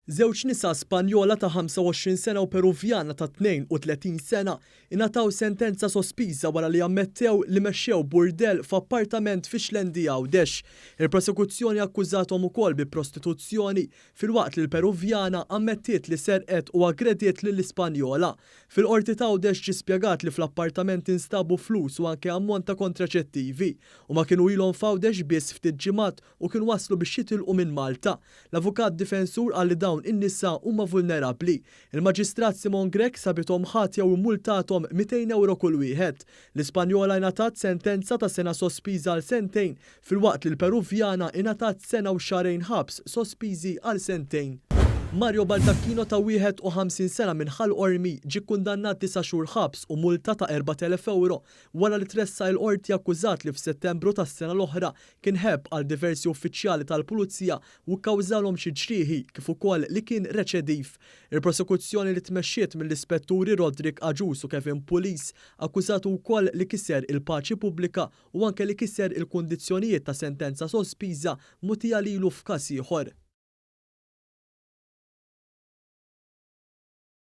Żewġ nisa Spanjola ta' 25 sena u Peruvjana ta' 32 sena ingħataw sentenza sospiża wara li ammettew li mexxew burdell f'appartament fi Xlendija Għawdex. Il-prosekuzzjoni akkużathom ukoll bi prostituzzjoni filwaqt li l-Peruvjana ammettiet li serqet u aggrediet lill-Ispanjola. Fil-qorti ta' Għawdex ġie spjegat li fl-appartament instabu flus u anke ammont ta' kontraċettivi u ma kienu ilhom f'Għawdex biss ftit ġimgħat u kienu waslu biex jitilqu minn Malta. L-avukat difensur qal li dawn in-nisa huma vulnerabbli. Il-Maġistrat Simon Grech sabithom ħatja u multathom 200 euro kull wieħed. L-Ispanjola ingħatat sentenza ta' sena sospiża għal sentejn filwaqt li l-Peruvjana ingħatat sena u xahrejn ħabs sospiżi għal sentejn. Mario Baldacchino ta' 51 sena minn Ħall Ormi ġie kkundannat 9 xhur ħabs u multa ta' 4,000 euro wara li tressa l-qorti akkużat li f'Settembru tas-sena l-oħra kien ħebb għal diversi uffiċjali tal-Pulizija u kkawżalhom xi ġrieħi kif ukoll li kien reċediv. Il-prosekuzzjoni li tmexxiet mill-ispetturi Rodrik Aġus u Kevin Pulis akkużatu wkoll li kiser il-paċi pubblika u anke li kiser il-kundizzjonijiet ta' sentenza sospiża mogħtija lilu f'każ ieħor.